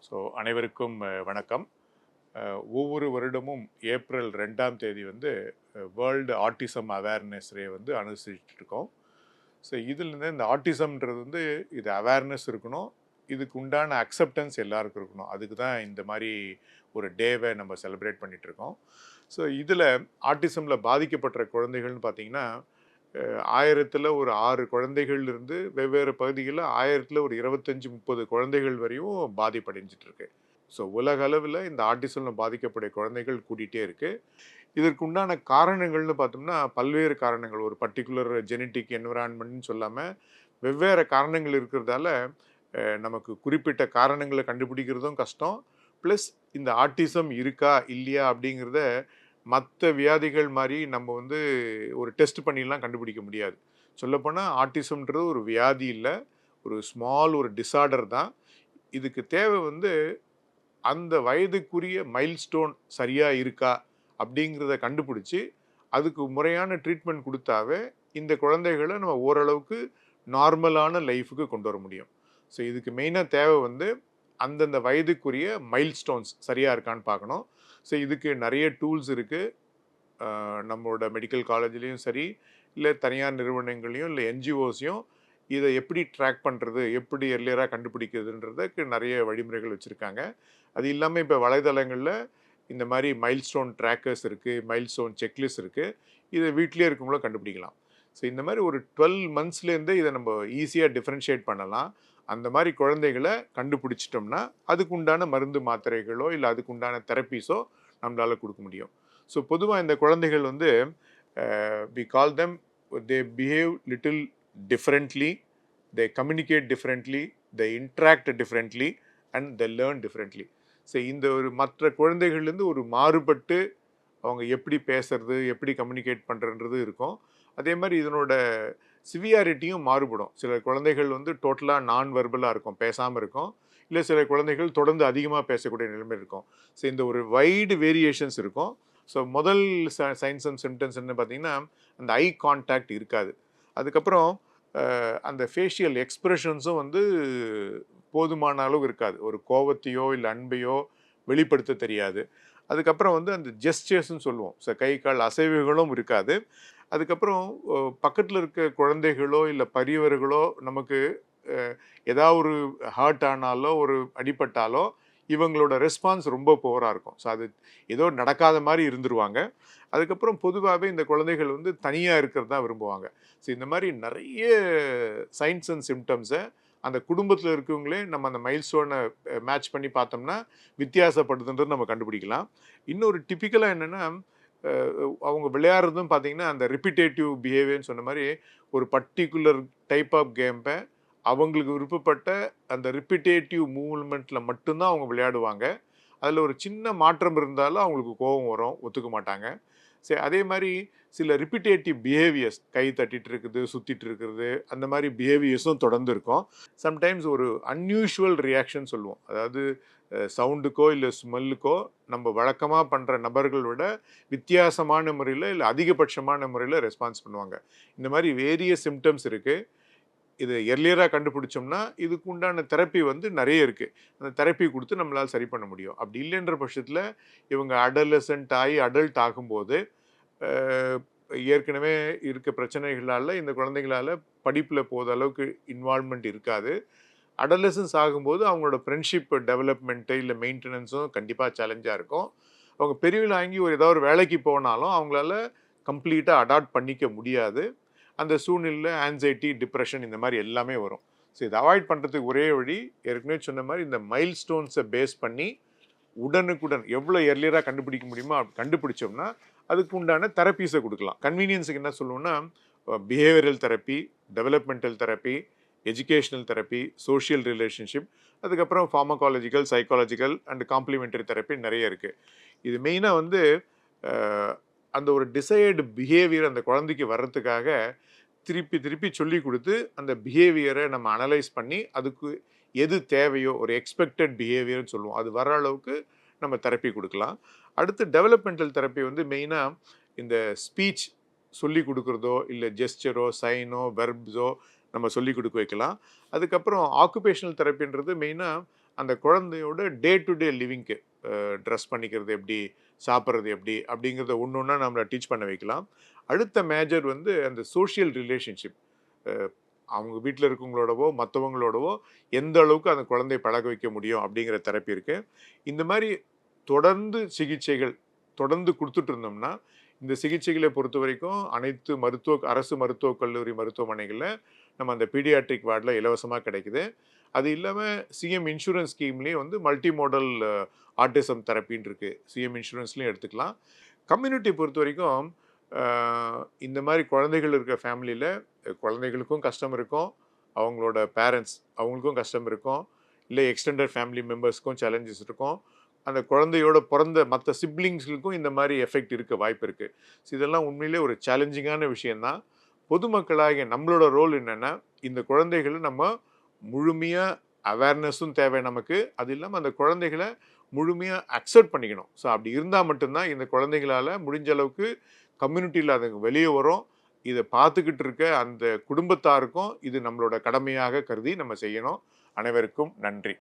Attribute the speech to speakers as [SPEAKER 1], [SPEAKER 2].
[SPEAKER 1] So அனைவருக்கும் வணக்கம். ஒவ்வொரு வருடமும் ஏப்ரல் 2ஆம் தேதி வந்து வேர்ல்டு ஆட்டிசம் அவேர்னஸ் டே வந்து அனுசரிச்சுட்டு இருக்கோம். ஸோ இதில் இந்த ஆட்டிசம்ன்றது வந்து இது அவேர்னஸ் இருக்கணும், இதுக்கு உண்டான அக்செப்டன்ஸ் எல்லாருக்கும் இருக்கணும். அதுக்கு தான் இந்த மாதிரி ஒரு டேவை நம்ம செலிப்ரேட் பண்ணிட்டு இருக்கோம். ஸோ இதில் ஆட்டிசமில் பாதிக்கப்பட்ட குழந்தைகள்னு பார்த்தீங்கன்னா, 1000ல் ஒரு 6 குழந்தைகள் இருந்து வெவ்வேறு பகுதிகளில் 1000ல் ஒரு 25-30 குழந்தைகள் வரையும் பாதிப்படைஞ்சிட்டு இருக்கு. ஸோ உலக அளவில் இந்த ஆட்டிசமில் பாதிக்கப்பட்ட குழந்தைகள் கூட்டிகிட்டே இருக்கு. இதற்கு உண்டான காரணங்கள்னு பார்த்தோம்னா பல்வேறு காரணங்கள், ஒரு பர்டிகுலர் ஜெனட்டிக் என்விரான்மெண்ட்னு சொல்லாமல் வெவ்வேறு காரணங்கள் இருக்கிறதால நமக்கு குறிப்பிட்ட காரணங்களை கண்டுபிடிக்கிறதும் கஷ்டம். ப்ளஸ் இந்த ஆட்டிசம் இருக்கா இல்லையா அப்படிங்கிறத மற்ற வியாதிகள் மாதிரி நம்ம வந்து ஒரு டெஸ்ட் பண்ணிலாம் கண்டுபிடிக்க முடியாது. சொல்லப்போனால் ஆட்டிசம்ன்றது ஒரு வியாதி இல்லை, ஒரு டிஸார்டர் தான். இதுக்கு தேவை வந்து அந்த வயதுக்குரிய மைல்ஸ்டோன் சரியாக இருக்கா அப்படிங்கிறத கண்டுபிடிச்சி அதுக்கு முறையான ட்ரீட்மெண்ட் கொடுத்தாவே இந்த குழந்தைகளை நம்ம ஓரளவுக்கு நார்மலான லைஃபுக்கு கொண்டு வர முடியும். ஸோ இதுக்கு மெயினாக தேவை வந்து அந்தந்த வயதுக்குரிய மைல்ஸ்டோன்ஸ் சரியாக இருக்கான்னு பார்க்கணும். ஸோ இதுக்கு நிறைய டூல்ஸ் இருக்குது. நம்மளோட மெடிக்கல் காலேஜ்லேயும் சரி, இல்லை தனியார் நிறுவனங்களையும் இல்லை என்ஜிஓஸையும் இதை எப்படி ட்ராக் பண்ணுறது, எப்படி எர்லியராக கண்டுபிடிக்கிறதுன்றதுக்கு நிறைய வழிமுறைகள் வச்சுருக்காங்க. அது இல்லாமல் இப்போ வலைதளங்களில் இந்த மாதிரி மைல்ஸ்டோன் ட்ராக்கர்ஸ் இருக்குது, மைல்ஸ்டோன் செக்லிஸ்ட் இருக்குது. இதை வீட்டிலே இருக்கவங்களும் கண்டுபிடிக்கலாம். ஸோ இந்த மாதிரி ஒரு 12 மந்த்ஸ்லேருந்தே இதை நம்ம ஈஸியாக டிஃப்ரென்ஷியேட் பண்ணலாம். அந்த மாதிரி குழந்தைகளை கண்டுபிடிச்சிட்டோம்னா அதுக்கு உண்டான மருந்து மாத்திரைகளோ இல்லை அதுக்கு உண்டான தெரப்பீஸோ நம்மளால் கொடுக்க முடியும். ஸோ பொதுவாக இந்த குழந்தைகள் வந்து we call them, they behave little differently, they communicate differently, they interact differently and they learn differently. So இந்த ஒரு மற்ற குழந்தைகள்லேருந்து ஒரு மாறுபட்டு அவங்க எப்படி பேசுறது, எப்படி கம்யூனிகேட் பண்ணுறன்றது இருக்கும். அதே மாதிரி இதனோட சிவியாரிட்டியும் மாறுபடும். சில குழந்தைகள் வந்து டோட்டலாக நான் வெர்பலாக இருக்கும், பேசாமல் இருக்கும். இல்லை சில குழந்தைகள் தொடர்ந்து அதிகமாக பேசக்கூடிய நிலைமை இருக்கும். ஸோ இந்த ஒரு வைடு வேரியேஷன்ஸ் இருக்கும். ஸோ முதல் சைன்ஸ் அண்ட் சிம்டம்ஸ் என்ன பார்த்தீங்கன்னா, அந்த ஐ கான்டாக்ட் இருக்காது. அதுக்கப்புறம் அந்த ஃபேஷியல் எக்ஸ்பிரஷன்ஸும் வந்து போதுமான அளவு இருக்காது. ஒரு கோவத்தையோ இல்லை அன்பையோ வெளிப்படுத்த தெரியாது. அதுக்கப்புறம் வந்து அந்த ஜெஸ்டர்ஸ்ன்னு சொல்லுவோம். ஸோ கை கால் அசைவுகளும் இருக்காது. அதுக்கப்புறம் பக்கத்தில் இருக்க குழந்தைகளோ இல்லை பெரியவர்களோ நமக்கு ஏதாவது ஒரு ஹர்ட் ஆனாலோ ஒரு அடிபட்டாலோ இவங்களோட ரெஸ்பான்ஸ் ரொம்ப புவராக இருக்கும். ஸோ அது ஏதோ நடக்காத மாதிரி இருந்துருவாங்க. அதுக்கப்புறம் பொதுவாகவே இந்த குழந்தைகள் வந்து தனியாக இருக்கிறது தான் விரும்புவாங்க. ஸோ இந்த மாதிரி நிறைய சைன்ஸ் அண்ட் சிம்டம்ஸை அந்த குடும்பத்தில் இருக்கவங்களே நம்ம அந்த மைல்ஸ்டோனை மேட்ச் பண்ணி பார்த்தோம்னா வித்தியாசப்படுதுன்றது நம்ம கண்டுபிடிக்கலாம். இன்னொரு டிப்பிக்கலாக என்னென்னா, அவங்க விளையாடுறதும் பார்த்தீங்கன்னா அந்த ரிப்பிட்டேட்டிவ் பிஹேவியர்னு சொன்ன மாதிரி ஒரு பர்டிகுலர் டைப் ஆஃப் கேம்பை அவங்களுக்கு விருப்பப்பட்ட அந்த ரிப்பிட்டேட்டிவ் மூவ்மெண்ட்டில் மட்டும்தான் அவங்க விளையாடுவாங்க. அதில் ஒரு சின்ன மாற்றம் இருந்தாலும் அவங்களுக்கு கோபம் வரும், ஒத்துக்க மாட்டாங்க. சரி, அதே மாதிரி சில ரிப்பிட்டேட்டிவ் பிஹேவியர்ஸ், கை தட்டிட்டு இருக்குது, சுற்றிட்டு இருக்கிறது, அந்த மாதிரி பிஹேவியர்ஸும் தொடர்ந்து இருக்கும். சம்டைம்ஸ் ஒரு அன்யூஷுவல் ரியாக்ஷன் சொல்லுவோம். அதாவது சவுண்டுக்கோ இல்லை ஸ்மெல்லுக்கோ நம்ம வழக்கமாக பண்ணுற நபர்கள் விட வித்தியாசமான முறையில் இல்லை அதிகபட்சமான முறையில் ரெஸ்பான்ஸ் பண்ணுவாங்க. இந்த மாதிரி வேரிய சிம்டம்ஸ் இருக்குது. இது எர்லியராக கண்டுபிடிச்சோம்னா இதுக்கு உண்டான தெரப்பி வந்து நிறைய இருக்குது. அந்த தெரப்பி கொடுத்து நம்மளால் சரி பண்ண முடியும். அப்படி இல்லைன்ற பட்சத்தில் இவங்க அடலசன்ட் ஆகி அடல்ட் ஆகும்போது ஏற்கனவே இருக்க பிரச்சனைகளால் இந்த குழந்தைகளால் படிப்பில் போத அளவுக்கு இன்வால்மெண்ட் இருக்காது. அடலசன்ஸ் ஆகும்போது அவங்களோட ஃப்ரெண்ட்ஷிப் டெவலப்மெண்ட்டு இல்லை மெயின்டெனன்ஸும் கண்டிப்பாக சேலஞ்சாக இருக்கும். அவங்க பெரியவள் வாங்கி ஏதாவது ஒரு வேலைக்கு போனாலும் அவங்களால கம்ப்ளீட்டாக அடாப்ட் பண்ணிக்க முடியாது. அந்த சூழ்நிலையில் ஆன்சைட்டி, டிப்ரெஷன் இந்த மாதிரி எல்லாமே வரும். ஸோ இதை அவாய்ட் பண்ணுறதுக்கு ஒரே வழி, ஏற்கனவே சொன்ன மாதிரி இந்த மைல் ஸ்டோன்ஸை பேஸ் பண்ணி உடனுக்குடன் எவ்வளோ எர்லியராக கண்டுபிடிக்க முடியுமோ அப்படி கண்டுபிடிச்சோம்னா அதுக்கு உண்டான தெரப்பீஸை கொடுக்கலாம். கன்வீனியன்ஸுக்கு என்ன சொல்லுவோம்னா, behavioural therapy, developmental therapy, educational therapy, social relationship, அதுக்கப்புறம் pharmacological, psychological and complementary therapy நிறைய இருக்குது. இது மெயினாக வந்து அந்த ஒரு டிசைர்டு பிஹேவியர் அந்த குழந்தைக்கு வர்றதுக்காக திருப்பி திருப்பி சொல்லி கொடுத்து அந்த பிஹேவியரை நம்ம அனலைஸ் பண்ணி அதுக்கு எது தேவையோ ஒரு எக்ஸ்பெக்டட் பிஹேவியர்னு சொல்லுவோம், அது வர அளவுக்கு நம்ம தெரப்பி கொடுக்கலாம். அடுத்து டெவலப்மெண்டல் தெரப்பி வந்து மெயினாக இந்த ஸ்பீச் சொல்லி கொடுக்குறதோ இல்லை ஜெஸ்டரோ சைனோ வெர்ப்ஸோ நம்ம சொல்லி கொடுக்க வைக்கலாம். அதுக்கப்புறம் ஆக்குபேஷனல் தெரப்பின்றது மெயினாக அந்த குழந்தையோட டே டு டே லிவிங்க்கு ட்ரெஸ் பண்ணிக்கிறது எப்படி, சாப்பிட்றது எப்படி அப்படிங்கிறத ஒன்று ஒன்றா நம்மளை டீச் பண்ண வைக்கலாம். அடுத்த மேஜர் வந்து அந்த சோஷியல் ரிலேஷன்ஷிப். அவங்க வீட்டில் இருக்கவங்களோடவோ மற்றவங்களோடவோ எந்த அளவுக்கு அந்த குழந்தைய பழக வைக்க முடியும் அப்படிங்கிற தெரப்பி இருக்குது. இந்த மாதிரி தொடர்ந்து சிகிச்சைகள் தொடர்ந்து கொடுத்துட்டு இருந்தோம்னா, இந்த சிகிச்சைகளை பொறுத்த வரைக்கும் அனைத்து அரசு மருத்துவக் கல்லூரி மருத்துவமனைகளில் நம்ம அந்த பீடியாட்ரிக் வார்டில் இலவசமாக கிடைக்குது. அது இல்லாமல் சிஎம் இன்சூரன்ஸ் ஸ்கீம்லேயே வந்து மல்டி மோடல் ஆட்டிசம் தெரப்பின்னு இருக்குது. சிஎம் இன்சூரன்ஸ்லேயும் எடுத்துக்கலாம். கம்யூனிட்டி பொறுத்த வரைக்கும் இந்த மாதிரி குழந்தைகள் இருக்கிற ஃபேமிலியில் குழந்தைகளுக்கும் கஷ்டம் இருக்கும், அவங்களோட பேரண்ட்ஸ் அவங்களுக்கும் கஷ்டம் இருக்கும், இல்லை எக்ஸ்டெண்டட் ஃபேமிலி மெம்பர்ஸ்க்கும் சேலஞ்சஸ் இருக்கும், அந்த குழந்தையோட பிறந்த மற்ற சிப்ளிங்ஸ்களுக்கும் இந்த மாதிரி எஃபெக்ட் இருக்க வாய்ப்பு இருக்குது. ஸோ இதெல்லாம் உண்மையிலே ஒரு சேலஞ்சிங்கான விஷயந்தான். பொதுமக்களாகிய நம்மளோட ரோல் என்னென்னா, இந்த குழந்தைகளை நம்ம முழுமையாக அவேர்னஸும் தேவை நமக்கு. அது இல்லாமல் அந்த குழந்தைகளை முழுமையாக அக்செப்ட் பண்ணிக்கணும். ஸோ அப்படி இருந்தால் மட்டும்தான் இந்த குழந்தைகளால் முடிஞ்ச அளவுக்கு கம்யூனிட்டியில் அதுங்க வெளியே வரும். இதை பார்த்துக்கிட்டு இருக்க அந்த குடும்பத்தாருக்கும் இது நம்மளோட கடமையாக கருதி நம்ம செய்யணும். அனைவருக்கும் நன்றி.